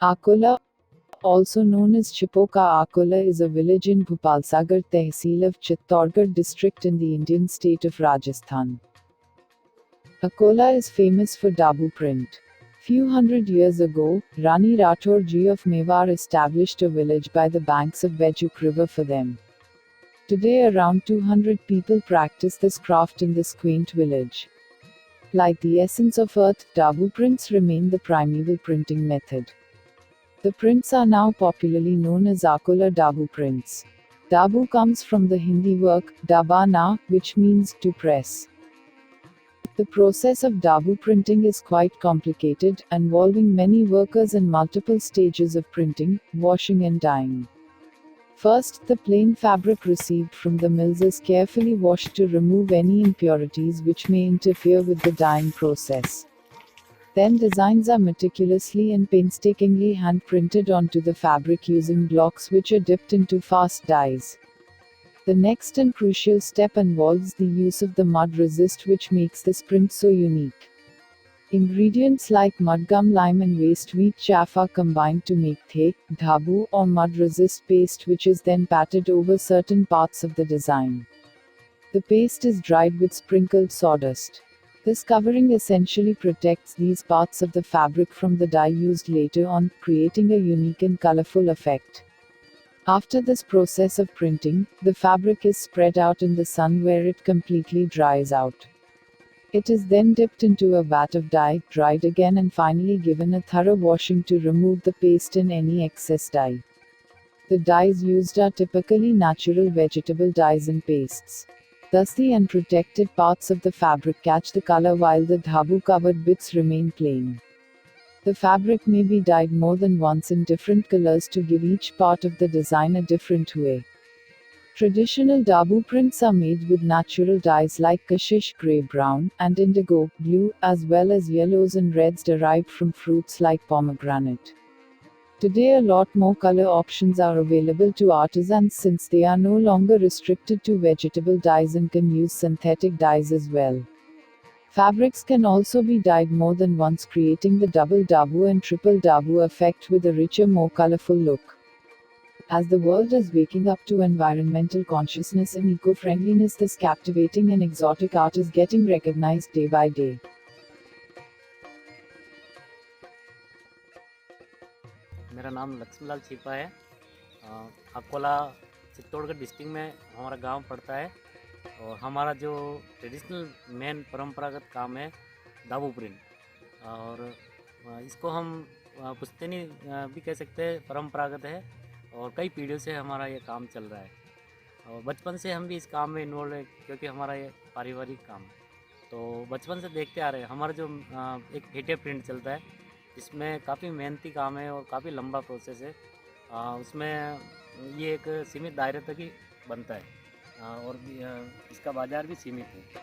Akola, also known as Chipoka Akola, is a village in Bhupalsagar Tehsil of Chittorgarh district in the Indian state of Rajasthan. Akola is famous for Dabu print. Few hundred years ago, Rani Rathore ji of Mewar established a village by the banks of Bejuk river for them. Today around 200 people practice this craft in this quaint village. Like the essence of earth, Dabu prints remain the primeval printing method. The prints are now popularly known as Akola Dabu prints. Dabu comes from the Hindi work, dabana, which means to press. The process of Dabu printing is quite complicated, involving many workers and multiple stages of printing, washing and dyeing. First, the plain fabric received from the mills is carefully washed to remove any impurities which may interfere with the dyeing process. Then designs are meticulously and painstakingly hand-printed onto the fabric using blocks which are dipped into fast dyes. The next and crucial step involves the use of the mud resist which makes this print so unique. Ingredients like mudgum, lime and waste wheat chaff are combined to make the dhabu or mud resist paste which is then patted over certain parts of the design. The paste is dried with sprinkled sawdust. This covering essentially protects these parts of the fabric from the dye used later on, creating a unique and colorful effect. After this process of printing, the fabric is spread out in the sun where it completely dries out. It is then dipped into a vat of dye, dried again and finally given a thorough washing to remove the paste and any excess dye. The dyes used are typically natural vegetable dyes and pastes. Thus the unprotected parts of the fabric catch the color while the dhabu covered bits remain plain. The fabric may be dyed more than once in different colors to give each part of the design a different way. Traditional Dabu prints are made with natural dyes like kashish gray-brown, and indigo, blue, as well as yellows and reds derived from fruits like pomegranate. Today a lot more color options are available to artisans since they are no longer restricted to vegetable dyes and can use synthetic dyes as well. Fabrics can also be dyed more than once, creating the double Dabu and triple Dabu effect with a richer, more colorful look. As the world is waking up to environmental consciousness and eco-friendliness, this captivating and exotic art is getting recognized day by day. मेरा नाम लक्ष्मीलाल छिपा है। Akola Chittorgarh district में हमारा गांव पड़ता है और हमारा जो ट्रेडिशनल मेन परंपरागत काम है दाबू प्रिंट। और इसको हम पुश्तैनी भी कह सकते हैं, परंपरागत है और कई पीढ़ियों से हमारा ये काम चल रहा है और बचपन से हम भी इस काम में इन्वॉल्व है क्योंकि हमारा ये पारिवारिक काम है। तो बचपन से देखते आ रहे हैं हमारा जो एक हेटे प्रिंट चलता है, इसमें काफ़ी मेहनती काम है और काफ़ी लंबा प्रोसेस है। उसमें ये एक सीमित दायरे तक ही बनता है और इसका बाज़ार भी सीमित है।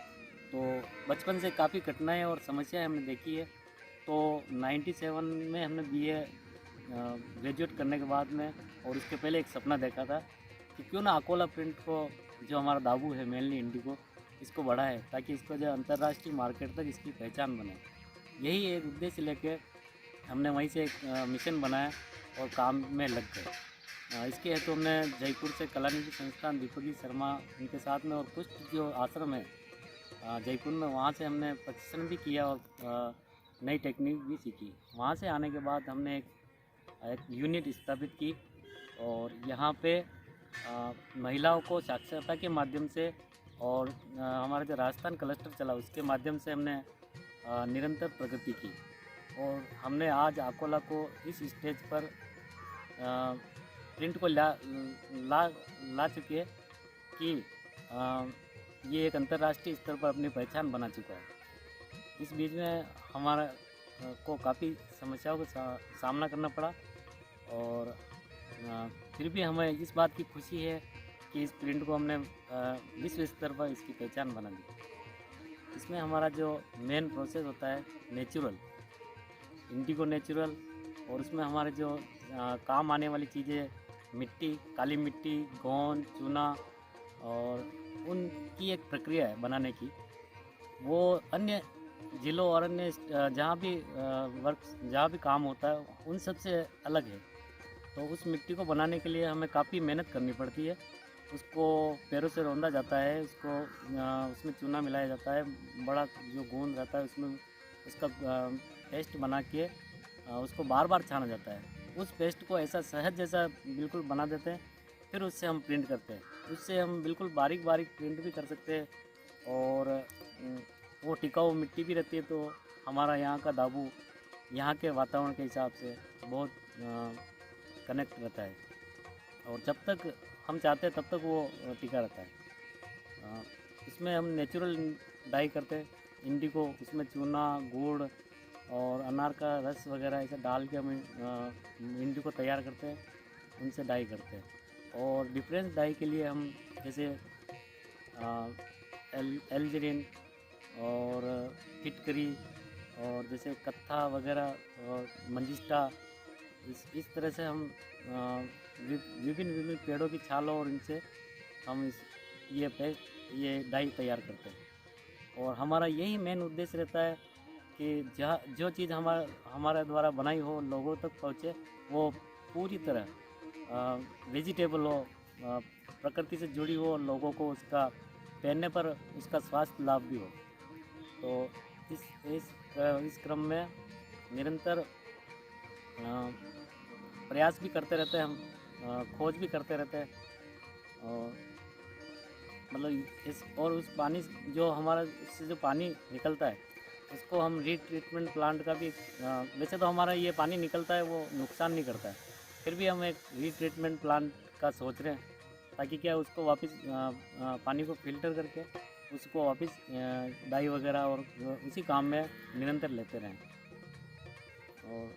तो बचपन से काफ़ी कठिनाई और समस्याएं हमने देखी है। तो 97 में हमने बीए ग्रेजुएट करने के बाद में और उसके पहले एक सपना देखा था कि क्यों ना अकोला प्रिंट को, जो हमारा दाबू है मेनली इंडिगो, इसको बढ़ाए ताकि इसको जो अंतर्राष्ट्रीय मार्केट तक इसकी पहचान बने। यही एक उद्देश्य लेके हमने वहीं से एक मिशन बनाया और काम में लग गए। इसके हेतु हमने जयपुर से कलानिधि संस्थान दीपक शर्मा उनके साथ में और कुछ जो आश्रम है जयपुर में, वहाँ से हमने प्रशिक्षण भी किया और नई टेक्निक भी सीखी। वहाँ से आने के बाद हमने एक यूनिट स्थापित की और यहाँ पे महिलाओं को साक्षरता के माध्यम से और हमारा जो राजस्थान क्लस्टर चला उसके माध्यम से हमने निरंतर प्रगति की और हमने आज अकोला को इस स्टेज पर प्रिंट को ला चुके हैं कि ये एक अंतर्राष्ट्रीय स्तर पर अपनी पहचान बना चुका है। इस बीच में हमारा को काफ़ी समस्याओं का सामना करना पड़ा और फिर भी हमें इस बात की खुशी है कि इस प्रिंट को हमने विश्व स्तर पर इसकी पहचान बना दी। इसमें हमारा जो मेन प्रोसेस होता है नेचुरल, इंडिगो नेचुरल, और उसमें हमारे जो काम आने वाली चीज़ें मिट्टी, काली मिट्टी, गोंद, चूना और उनकी एक प्रक्रिया है बनाने की। वो अन्य जिलों और अन्य जहाँ भी वर्क जहाँ भी काम होता है उन सब से अलग है। तो उस मिट्टी को बनाने के लिए हमें काफ़ी मेहनत करनी पड़ती है। उसको पैरों से रौंदा जाता है, उसको उसमें चूना मिलाया जाता है, बड़ा जो गोंद रहता है उसमें उसका पेस्ट बना के उसको बार-बार छाना जाता है। उस पेस्ट को ऐसा शहद जैसा बिल्कुल बना देते हैं, फिर उससे हम प्रिंट करते हैं। उससे हम बिल्कुल बारीक-बारीक प्रिंट भी कर सकते हैं और वो टिकाऊ मिट्टी भी रहती है, तो हमारा यहाँ का दाबू यहाँ के वातावरण के हिसाब से बहुत कनेक्ट रहता है और जब तक हम चाहते हैं तब तक वो टिका रहता है। अ, इसमें हम नेचुरल डाई करते हैं, इंडिगो उसमें चूना, गुड़ और अनार का रस वगैरह ऐसा डाल के हम इंडिगो तैयार करते हैं, उनसे डाई करते हैं। और डिफरेंस डाई के लिए हम जैसे एल्जरिन और फिटकरी और जैसे कत्था वगैरह और मंजिस्टा, इस तरह से हम विभिन्न विभिन्न पेड़ों की छालों और इनसे हम ये डाई तैयार करते हैं। और हमारा यही मेन उद्देश्य रहता है कि जहाँ जो चीज़ हमारे द्वारा बनाई हो लोगों तक पहुँचे, वो पूरी तरह वेजिटेबल हो, प्रकृति से जुड़ी हो, लोगों को उसका पहनने पर उसका स्वास्थ्य लाभ भी हो। तो इस इस क्रम में निरंतर प्रयास भी करते रहते हैं हम, खोज भी करते रहते हैं और मतलब इस और उस पानी जो हमारा इससे जो पानी निकलता है उसको हम रीट्रीटमेंट प्लांट का भी वैसे तो हमारा ये पानी निकलता है वो नुकसान नहीं करता है, फिर भी हम एक रीट्रीटमेंट प्लांट का सोच रहे हैं ताकि क्या उसको वापस पानी को फिल्टर करके उसको वापस डाई वगैरह और उसी काम में निरंतर लेते रहें। और